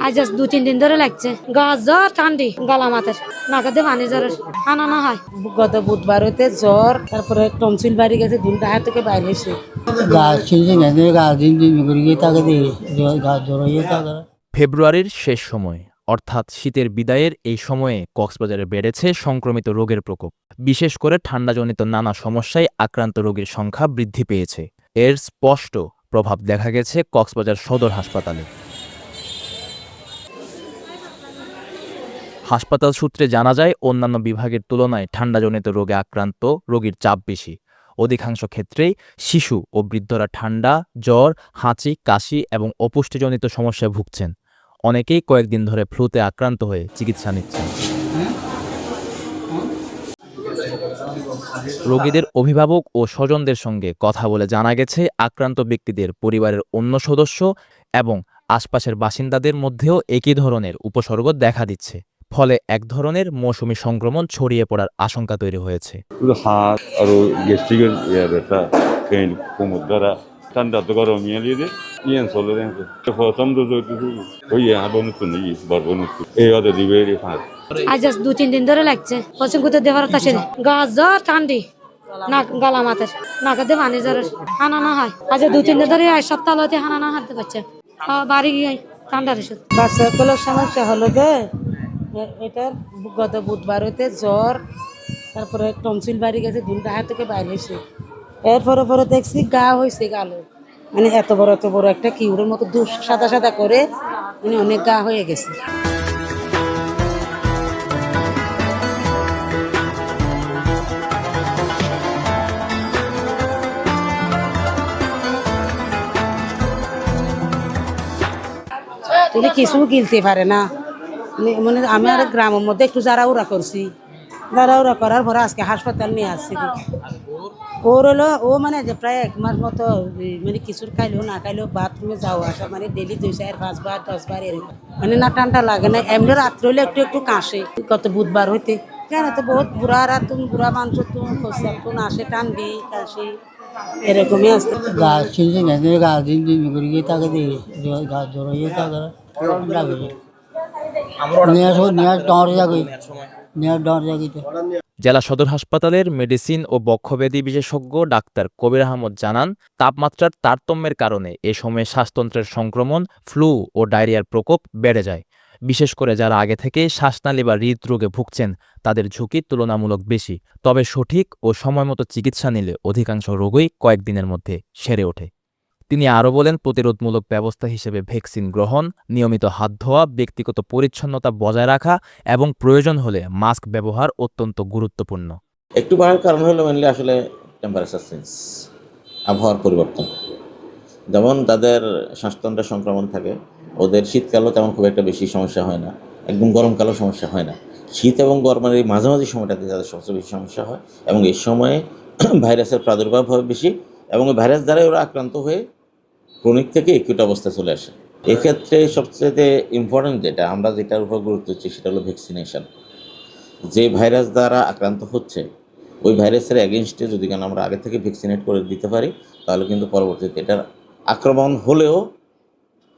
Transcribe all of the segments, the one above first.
আজ 2-3 দিন ধরে লাগছে, গা জ্বর ঠান্ডি গলা মাথার নাকাতে পানি জ্বরের হানা না হয়। গত বুধবার হইতে জ্বর, তারপরে টনসিল বাড়ি গেছে, দুটা হাত থেকে বাইরে এসে ফেব্রুয়ারির শেষ সময় অর্থাৎ শীতের বিদায়ের এই সময়ে কক্সবাজারে বেড়েছে সংক্রমিত রোগের প্রকোপ। বিশেষ করে ঠান্ডাজনিত নানা সমস্যায় আক্রান্ত রোগীর সংখ্যা বৃদ্ধি পেয়েছে। এর স্পষ্ট প্রভাব দেখা গেছে কক্সবাজার সদর হাসপাতালে। হাসপাতাল সূত্রে জানা যায়, অন্যান্য বিভাগের তুলনায় ঠান্ডাজনিত রোগে আক্রান্ত রোগীর চাপ বেশি। অধিকাংশ ক্ষেত্রেই শিশু ও বৃদ্ধরা ঠান্ডা, জ্বর, হাঁচি, কাশি এবং অপুষ্টিজনিত সমস্যায় ভুগছেন। অনেকেই কয়েকদিন ধরে ফ্লুতে আক্রান্ত হয়ে চিকিৎসা নিচ্ছেন। রোগীদের অভিভাবক ও স্বজনদের সঙ্গে কথা বলে জানা গেছে, আক্রান্ত ব্যক্তিদের পরিবারের অন্য সদস্য এবং আশপাশের বাসিন্দাদের মধ্যেও একই ধরনের উপসর্গ দেখা দিচ্ছে। ফলে এক ধরনের মৌসুমি সংক্রমণ ছড়িয়ে পড়ার আশঙ্কা তৈরি হয়েছে। হাত আর গ্যাস্ট্রিকের ব্যথা, কোমর দ্বারা ঠান্ডা তো গরম ইয়েন চলে প্রথম এই অর্ডার দিবে আজ 2-3 দিন ধরে লাগছে, পছন্দ করতে দেওয়ার কাছে গা জ্বর ঠান্ডি গলা মাথার নাকাতে পানি জ্বরের হানা না হয়। আজ 2-3 দিন ধরে এক সপ্তাহ হতে হানা না হারতে পারছে, বাড়ি গিয়ে ঠান্ডার ওষুধ। বাচ্চাগুলোর সমস্যা হলো যে এটার গত বুধবার হইতে জ্বর, তারপরে টনসিল বাড়ি গেছে, দুটা হাত থেকে বাইরে এসে এরপরে পরে দেখছি গা হয়েছে গালো, মানে এত বড় একটা কিউরের মতো সাদা সাদা করে, মানে অনেক গা হয়ে গেছে। কিছু গিলতে পারে না, মানে আমি আর গ্রামের মধ্যে একটু জারাউরা করছি, জারাউরা করার পরে আজকে হাসপাতাল নিয়ে আসছি। ওর হলো ও মানে যে প্রায় 1 মাস মতো, মানে কিছুর খাইলেও না খাইলেও বাথরুমে যাওয়া আসা, মানে ডেলি 2-4, 5 বার 10 বার এরকম, মানে না ঠান্ডা লাগে না, এমনি রাত্রে হলে একটু একটু কাশে। গত বুধবার হইতে কেন তো বহুত বুড়া আর তুমি বুড়া মানুষ, তুমি কোন আসে টানবি কাশি এরকমই আসতে জেলা সদর হাসপাতালের মেডিসিন ও বক্ষব্যাধি বিশেষজ্ঞ ডাক্তার কবির আহমদ জানান, তাপমাত্রার তারতম্যের কারণে এ সময়ে শ্বাসতন্ত্রের সংক্রমণ, ফ্লু ও ডায়রিয়ার প্রকোপ বেড়ে যায়। বিশেষ করে যারা আগে থেকে শ্বাসনালী বা হৃদরোগে ভুগছেন, তাদের ঝুঁকি তুলনামূলক বেশি। তবে সঠিক ও সময়মতো চিকিৎসা নিলে অধিকাংশ রোগই কয়েকদিনের মধ্যে সেরে ওঠে। তিনি আরও বলেন, প্রতিরোধমূলক ব্যবস্থা হিসেবে ভ্যাকসিন গ্রহণ, নিয়মিত হাত ধোয়া, ব্যক্তিগত পরিচ্ছন্নতা বজায় রাখা এবং প্রয়োজন হলে মাস্ক ব্যবহার অত্যন্ত গুরুত্বপূর্ণ। একটু বাড়ার কারণ হলো মেনলি আসলে টেম্পারেচার চেঞ্জ, আবহাওয়ার পরিবর্তন। যেমন তাদের শ্বাসতন্ত্রের সংক্রমণ থাকে, ওদের শীতকালেও তেমন খুব একটা বেশি সমস্যা হয় না, একদম গরমকালেও সমস্যা হয় না। শীত এবং গরমের এই মাঝামাঝি সময়টাতে তাদের সবচেয়ে বেশি সমস্যা হয়, এবং এই সময়ে ভাইরাসের প্রাদুর্ভাব হয় বেশি, এবং ওই ভাইরাস দ্বারাই ওরা আক্রান্ত হয়ে ক্রনিক থেকে একিউট অবস্থায় চলে আসে। এক্ষেত্রে সবচেয়ে ইম্পর্টেন্ট যেটার উপর গুরুত্ব দিচ্ছি সেটা হলো ভ্যাকসিনেশন। যে ভাইরাস দ্বারা আক্রান্ত হচ্ছে ওই ভাইরাসের এগেনস্টে যদি আমরা আগে থেকে ভ্যাকসিনেট করে দিতে পারি, তাহলে কিন্তু পরবর্তীতে এটার আক্রমণ হলেও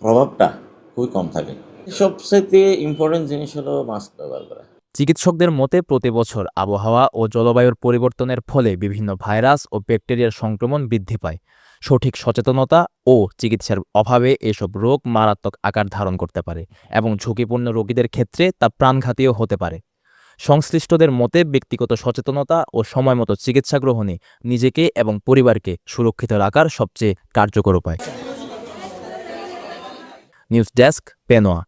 প্রভাবটা খুবই কম থাকে। সবচেয়ে ইম্পর্টেন্ট জিনিস হলো মাস্ক ব্যবহার করা। চিকিৎসকদের মতে, প্রতি বছর আবহাওয়া ও জলবায়ুর পরিবর্তনের ফলে বিভিন্ন ভাইরাস ও ব্যাকটেরিয়ার সংক্রমণ বৃদ্ধি পায়। সঠিক সচেতনতা ও চিকিৎসার অভাবে এসব রোগ মারাত্মক আকার ধারণ করতে পারে এবং ঝুঁকিপূর্ণ রোগীদের ক্ষেত্রে তা প্রাণঘাতীও হতে পারে। সংশ্লিষ্টদের মতে, ব্যক্তিগত সচেতনতা ও সময়মতো চিকিৎসা গ্রহণে নিজেকে এবং পরিবারকে সুরক্ষিত রাখার সবচেয়ে কার্যকর উপায়। News desk, Penowa.